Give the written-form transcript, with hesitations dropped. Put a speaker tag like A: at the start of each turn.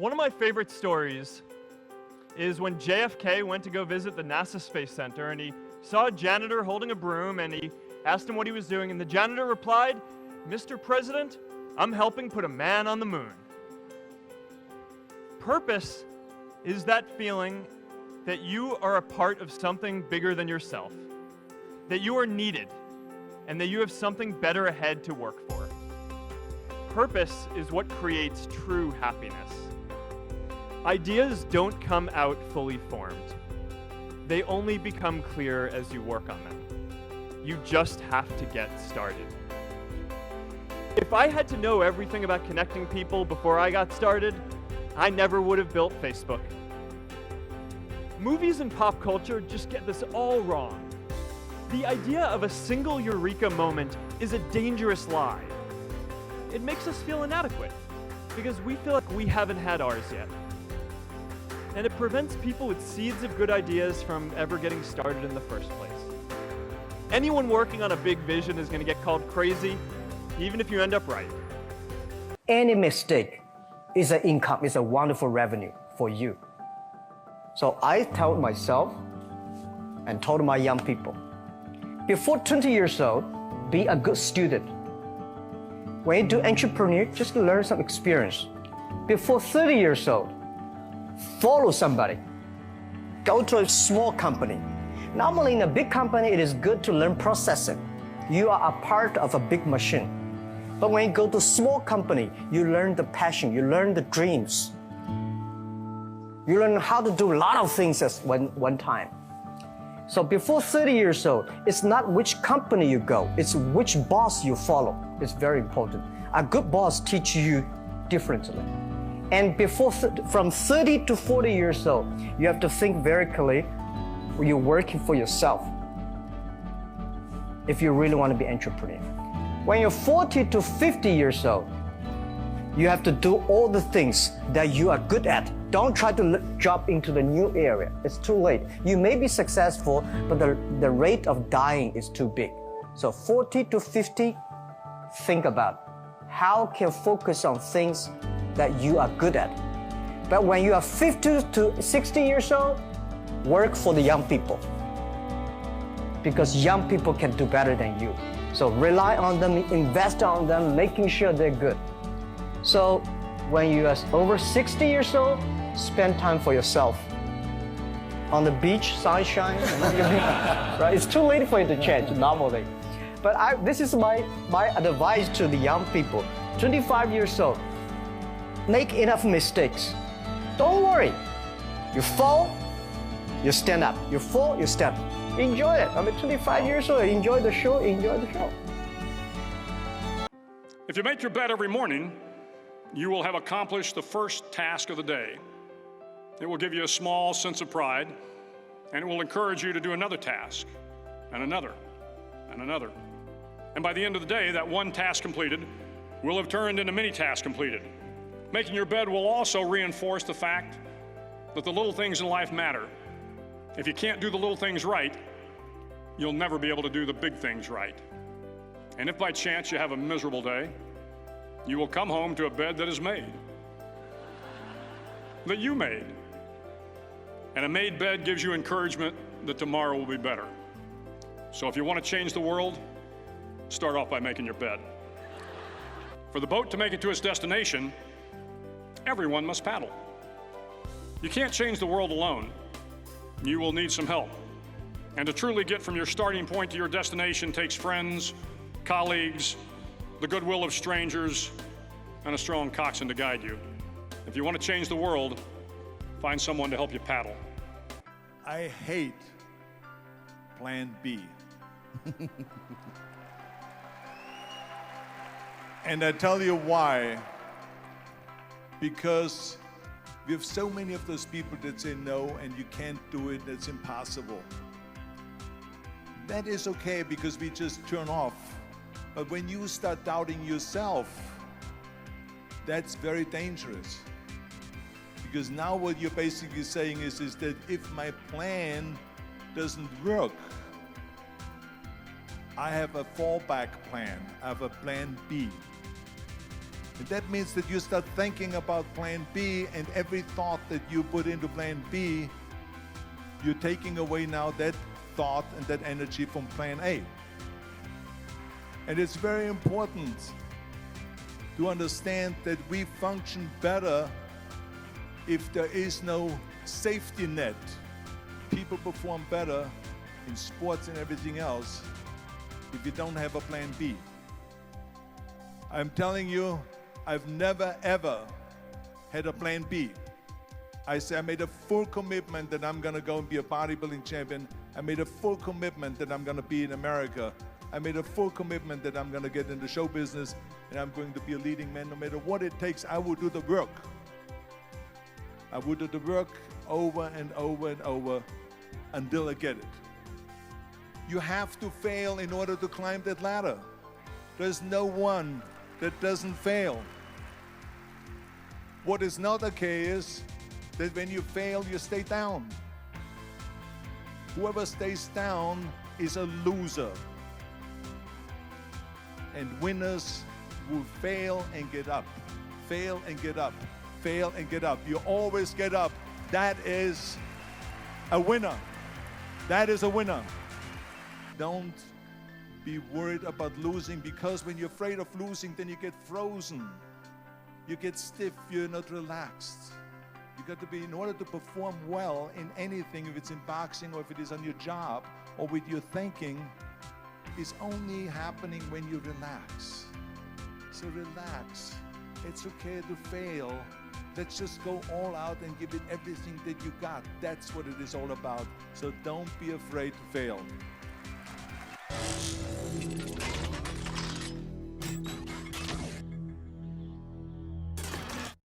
A: One of my favorite stories is when JFK went to go visit the NASA Space Center, and he saw a janitor holding a broom, and he asked him what he was doing, and the janitor replied, "Mr. President, I'm helping put a man on the moon." Purpose is that feeling that you are a part of something bigger than yourself, that you are needed, and that you have something better ahead to work for. Purpose is what creates true happiness. Ideas don't come out fully formed. They only become clear as you work on them. You just have to get started. If I had to know everything about connecting people before I got started, I never would have built Facebook. Movies and pop culture just get this all wrong. The idea of a single eureka moment is a dangerous lie. It makes us feel inadequate because we feel like we haven't had ours yet. And it prevents people with seeds of good ideas from ever getting started in the first place. Anyone working on a big vision is going to get called crazy, even if you end up right.
B: Any mistake is an income, is a wonderful revenue for you. So I told myself and told my young people, before 20 years old, be a good student. When you do entrepreneur, just learn some experience. Before 30 years old, follow somebody. Go to a small company. Normally in a big company, it is good to learn processing. You are a part of a big machine. But when you go to a small company, you learn the passion, you learn the dreams. You learn how to do a lot of things at one time. So before 30 years old, it's not which company you go, it's which boss you follow. It's very important. A good boss teaches you differently. And from 30 to 40 years old, you have to think very clearly, you're working for yourself if you really want to be an entrepreneur. When you're 40 to 50 years old, you have to do all the things that you are good at. Don't try to jump into the new area. It's too late. You may be successful, but the rate of dying is too big. So 40 to 50, think about how can focus on things that you are good at. But when you are 50 to 60 years old, work for the young people. Because young people can do better than you. So rely on them, invest on them, making sure they're good. So when you are over 60 years old, spend time for yourself. On the beach, sunshine, right? It's too late for you to change normally. But this is my advice to the young people. 25 years old, make enough mistakes. Don't worry. You fall, you stand up. You fall, you stand up. Enjoy it. I'm 25 years old. Enjoy the show. Enjoy the show.
C: If you make your bed every morning, you will have accomplished the first task of the day. It will give you a small sense of pride, and it will encourage you to do another task, and another, and another. And by the end of the day, that one task completed will have turned into many tasks completed. Making your bed will also reinforce the fact that the little things in life matter. If you can't do the little things right, you'll never be able to do the big things right. And if by chance you have a miserable day, you will come home to a bed that is made, that you made. And a made bed gives you encouragement that tomorrow will be better. So if you want to change the world, start off by making your bed. For the boat to make it to its destination, everyone must paddle. You can't change the world alone. You will need some help. And to truly get from your starting point to your destination takes friends, colleagues, the goodwill of strangers, and a strong coxswain to guide you. If you want to change the world, find someone to help you paddle.
D: I hate Plan B. And I tell you why. Because we have so many of those people that say no and you can't do it, it's impossible. That is okay because we just turn off. But when you start doubting yourself, that's very dangerous. Because now what you're basically saying is that if my plan doesn't work, I have a fallback plan, I have a plan B. And that means that you start thinking about plan B, and every thought that you put into plan B, you're taking away now that thought and that energy from plan A. And it's very important to understand that we function better if there is no safety net. People perform better in sports and everything else if you don't have a plan B. I'm telling you, I've never ever had a plan B. I made a full commitment that I'm gonna go and be a bodybuilding champion. I made a full commitment that I'm gonna be in America. I made a full commitment that I'm gonna get into show business and I'm going to be a leading man. No matter what it takes, I will do the work. I will do the work over and over and over until I get it. You have to fail in order to climb that ladder. There's no one that doesn't fail. What is not okay is that when you fail, you stay down. Whoever stays down is a loser. And winners will fail and get up, fail and get up, fail and get up. You always get up. That is a winner. That is a winner. Don't be worried about losing, because when you're afraid of losing, then you get frozen. You get stiff, you're not relaxed. You got to be, in order to perform well in anything, if it's in boxing or if it is on your job or with your thinking, is only happening when you relax. So relax. It's okay to fail. Let's just go all out and give it everything that you got. That's what it is all about. So don't be afraid to fail.